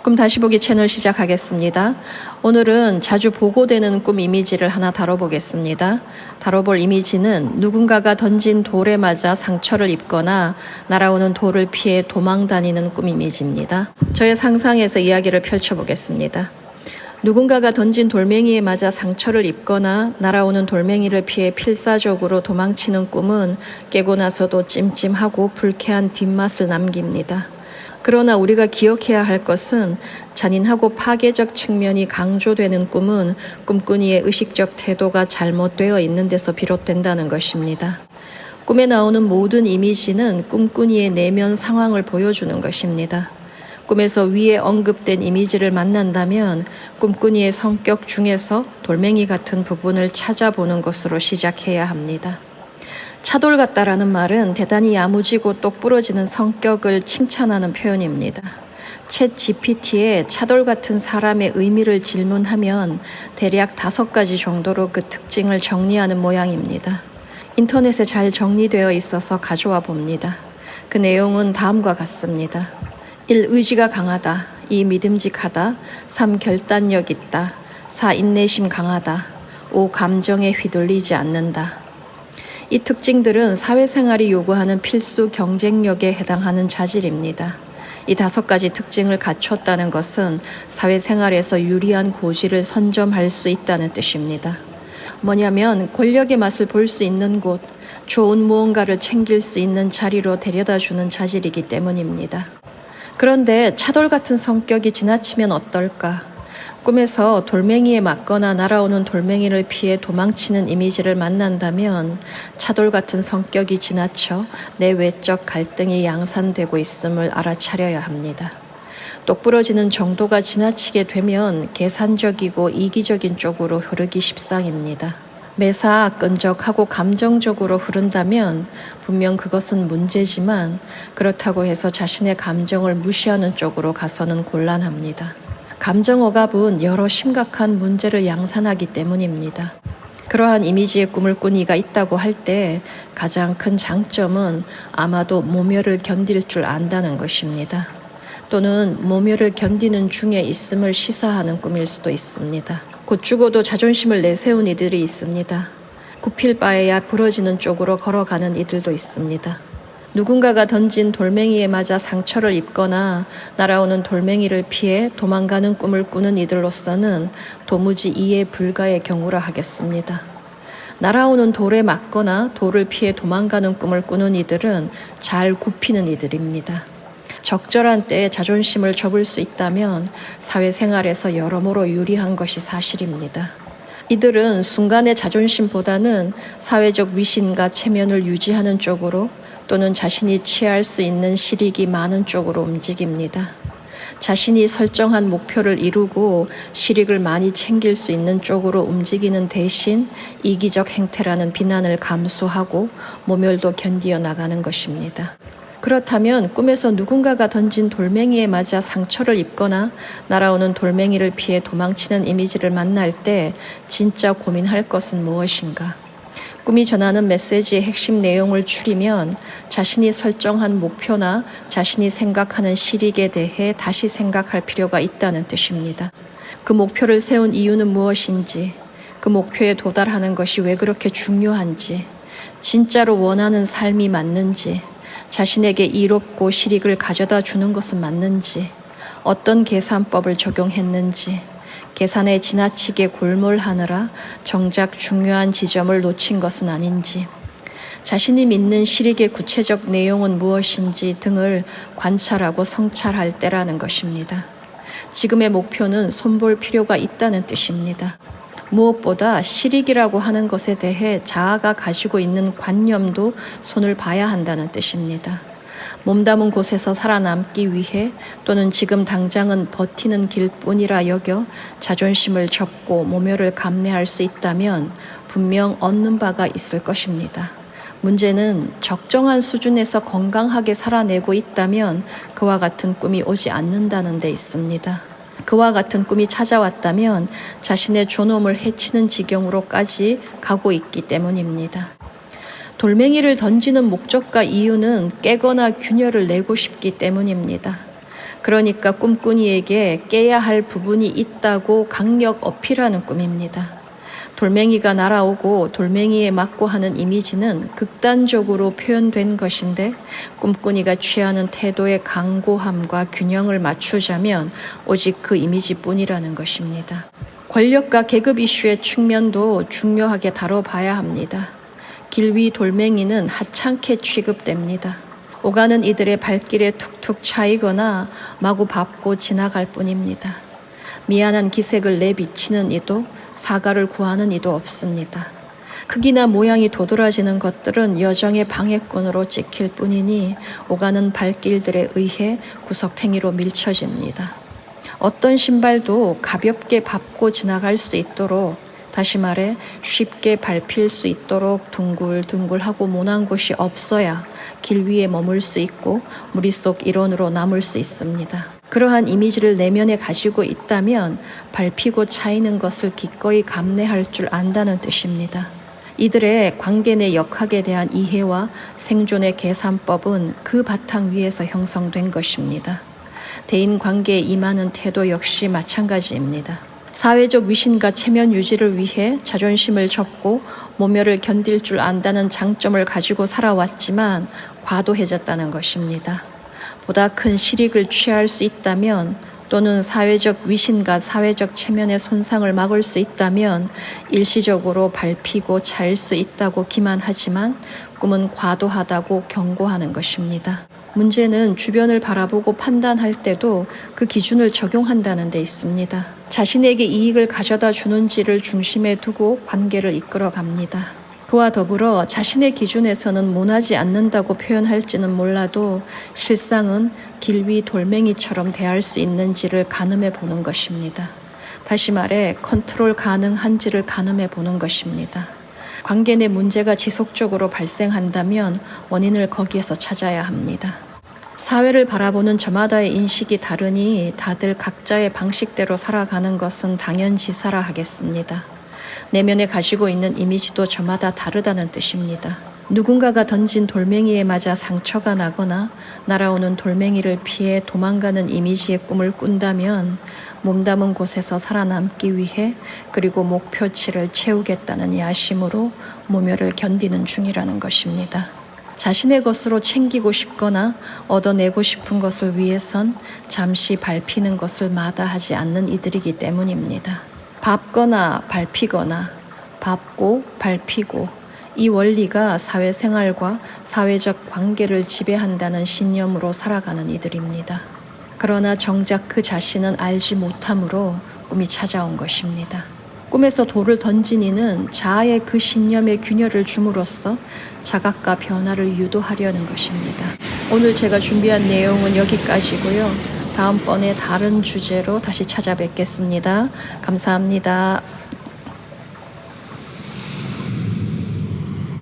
꿈 다시 보기 채널 시작하겠습니다. 오늘은 자주 보고되는 꿈 이미지를 하나 다뤄보겠습니다. 다뤄볼 이미지는 누군가가 던진 돌에 맞아 상처를 입거나 날아오는 돌을 피해 도망 다니는 꿈 이미지입니다. 저의 상상에서 이야기를 펼쳐보겠습니다. 누군가가 던진 돌멩이에 맞아 상처를 입거나 날아오는 돌멩이를 피해 필사적으로 도망치는 꿈은 깨고 나서도 찜찜하고 불쾌한 뒷맛을 남깁니다. 그러나 우리가 기억해야 할 것은 잔인하고 파괴적 측면이 강조되는 꿈은 꿈꾸니의 의식적 태도가 잘못되어 있는 데서 비롯된다는 것입니다. 꿈에 나오는 모든 이미지는 꿈꾸니의 내면 상황을 보여주는 것입니다. 꿈에서 위에 언급된 이미지를 만난다면 꿈꾸니의 성격 중에서 돌멩이 같은 부분을 찾아보는 것으로 시작해야 합니다. 차돌 같다라는 말은 대단히 야무지고 똑부러지는 성격을 칭찬하는 표현입니다. 챗 GPT에 차돌 같은 사람의 의미를 질문하면 대략 5가지 정도로 그 특징을 정리하는 모양입니다. 인터넷에 잘 정리되어 있어서 가져와 봅니다. 그 내용은 다음과 같습니다. 1. 의지가 강하다. 2. 믿음직하다. 3. 결단력 있다. 4. 인내심 강하다. 5. 감정에 휘둘리지 않는다. 이 특징들은 사회생활이 요구하는 필수 경쟁력에 해당하는 자질입니다. 이 5가지 특징을 갖췄다는 것은 사회생활에서 유리한 고지를 선점할 수 있다는 뜻입니다. 뭐냐면 권력의 맛을 볼 수 있는 곳, 좋은 무언가를 챙길 수 있는 자리로 데려다주는 자질이기 때문입니다. 그런데 차돌 같은 성격이 지나치면 어떨까? 꿈에서 돌멩이에 맞거나 날아오는 돌멩이를 피해 도망치는 이미지를 만난다면 차돌 같은 성격이 지나쳐 내 외적 갈등이 양산되고 있음을 알아차려야 합니다. 똑부러지는 정도가 지나치게 되면 계산적이고 이기적인 쪽으로 흐르기 십상입니다. 매사 끈적하고 감정적으로 흐른다면 분명 그것은 문제지만 그렇다고 해서 자신의 감정을 무시하는 쪽으로 가서는 곤란합니다. 감정 억압은 여러 심각한 문제를 양산하기 때문입니다. 그러한 이미지의 꿈을 꾼 이가 있다고 할 때 가장 큰 장점은 아마도 모멸을 견딜 줄 안다는 것입니다. 또는 모멸을 견디는 중에 있음을 시사하는 꿈일 수도 있습니다. 곧 죽어도 자존심을 내세운 이들이 있습니다. 굽힐 바에야 부러지는 쪽으로 걸어가는 이들도 있습니다. 누군가가 던진 돌멩이에 맞아 상처를 입거나 날아오는 돌멩이를 피해 도망가는 꿈을 꾸는 이들로서는 도무지 이해 불가의 경우라 하겠습니다. 날아오는 돌에 맞거나 돌을 피해 도망가는 꿈을 꾸는 이들은 잘 굽히는 이들입니다. 적절한 때에 자존심을 접을 수 있다면 사회생활에서 여러모로 유리한 것이 사실입니다. 이들은 순간의 자존심보다는 사회적 위신과 체면을 유지하는 쪽으로 또는 자신이 취할 수 있는 실익이 많은 쪽으로 움직입니다. 자신이 설정한 목표를 이루고 실익을 많이 챙길 수 있는 쪽으로 움직이는 대신 이기적 행태라는 비난을 감수하고 모멸도 견디어 나가는 것입니다. 그렇다면 꿈에서 누군가가 던진 돌멩이에 맞아 상처를 입거나 날아오는 돌멩이를 피해 도망치는 이미지를 만날 때 진짜 고민할 것은 무엇인가? 꿈이 전하는 메시지의 핵심 내용을 추리면 자신이 설정한 목표나 자신이 생각하는 실익에 대해 다시 생각할 필요가 있다는 뜻입니다. 그 목표를 세운 이유는 무엇인지, 그 목표에 도달하는 것이 왜 그렇게 중요한지, 진짜로 원하는 삶이 맞는지, 자신에게 이롭고 실익을 가져다 주는 것은 맞는지, 어떤 계산법을 적용했는지, 계산에 지나치게 골몰하느라 정작 중요한 지점을 놓친 것은 아닌지, 자신이 믿는 실익의 구체적 내용은 무엇인지 등을 관찰하고 성찰할 때라는 것입니다. 지금의 목표는 손볼 필요가 있다는 뜻입니다. 무엇보다 실익이라고 하는 것에 대해 자아가 가지고 있는 관념도 손을 봐야 한다는 뜻입니다. 몸담은 곳에서 살아남기 위해 또는 지금 당장은 버티는 길뿐이라 여겨 자존심을 접고 모멸을 감내할 수 있다면 분명 얻는 바가 있을 것입니다. 문제는 적정한 수준에서 건강하게 살아내고 있다면 그와 같은 꿈이 오지 않는다는 데 있습니다. 그와 같은 꿈이 찾아왔다면 자신의 존엄을 해치는 지경으로까지 가고 있기 때문입니다. 돌멩이를 던지는 목적과 이유는 깨거나 균열을 내고 싶기 때문입니다. 그러니까 꿈꾸니에게 깨야 할 부분이 있다고 강력 어필하는 꿈입니다. 돌멩이가 날아오고 돌멩이에 맞고 하는 이미지는 극단적으로 표현된 것인데 꿈꾸니가 취하는 태도의 강고함과 균형을 맞추자면 오직 그 이미지뿐이라는 것입니다. 권력과 계급 이슈의 측면도 중요하게 다뤄봐야 합니다. 길 위 돌멩이는 하찮게 취급됩니다. 오가는 이들의 발길에 툭툭 차이거나 마구 밟고 지나갈 뿐입니다. 미안한 기색을 내비치는 이도 사과를 구하는 이도 없습니다. 크기나 모양이 도드라지는 것들은 여정의 방해꾼으로 찍힐 뿐이니 오가는 발길들에 의해 구석탱이로 밀쳐집니다. 어떤 신발도 가볍게 밟고 지나갈 수 있도록, 다시 말해 쉽게 밟힐 수 있도록 둥글둥글하고 모난 곳이 없어야 길 위에 머물 수 있고 무리속 일원으로 남을 수 있습니다. 그러한 이미지를 내면에 가지고 있다면 밟히고 차이는 것을 기꺼이 감내할 줄 안다는 뜻입니다. 이들의 관계 내 역학에 대한 이해와 생존의 계산법은 그 바탕 위에서 형성된 것입니다. 대인 관계에 임하는 태도 역시 마찬가지입니다. 사회적 위신과 체면 유지를 위해 자존심을 접고 모멸을 견딜 줄 안다는 장점을 가지고 살아왔지만 과도해졌다는 것입니다. 보다 큰 실익을 취할 수 있다면 또는 사회적 위신과 사회적 체면의 손상을 막을 수 있다면 일시적으로 밟히고 차일 수 있다고 기만하지만 꿈은 과도하다고 경고하는 것입니다. 문제는 주변을 바라보고 판단할 때도 그 기준을 적용한다는 데 있습니다. 자신에게 이익을 가져다 주는지를 중심에 두고 관계를 이끌어 갑니다. 그와 더불어 자신의 기준에서는 모나지 않는다고 표현할지는 몰라도 실상은 길 위 돌멩이처럼 대할 수 있는지를 가늠해 보는 것입니다. 다시 말해 컨트롤 가능한지를 가늠해 보는 것입니다. 관계 내 문제가 지속적으로 발생한다면 원인을 거기에서 찾아야 합니다. 사회를 바라보는 저마다의 인식이 다르니 다들 각자의 방식대로 살아가는 것은 당연지사라 하겠습니다. 내면에 가지고 있는 이미지도 저마다 다르다는 뜻입니다. 누군가가 던진 돌멩이에 맞아 상처가 나거나 날아오는 돌멩이를 피해 도망가는 이미지의 꿈을 꾼다면 몸담은 곳에서 살아남기 위해 그리고 목표치를 채우겠다는 야심으로 모멸을 견디는 중이라는 것입니다. 자신의 것으로 챙기고 싶거나 얻어내고 싶은 것을 위해선 잠시 밟히는 것을 마다하지 않는 이들이기 때문입니다. 밟거나 밟히거나 밟고 밟히고 이 원리가 사회생활과 사회적 관계를 지배한다는 신념으로 살아가는 이들입니다. 그러나 정작 그 자신은 알지 못함으로 꿈이 찾아온 것입니다. 꿈에서 돌을 던진 이는 자아의 그 신념에 균열을 줌으로써 자각과 변화를 유도하려는 것입니다. 오늘 제가 준비한 내용은 여기까지고요. 다음번에 다른 주제로 다시 찾아뵙겠습니다. 감사합니다.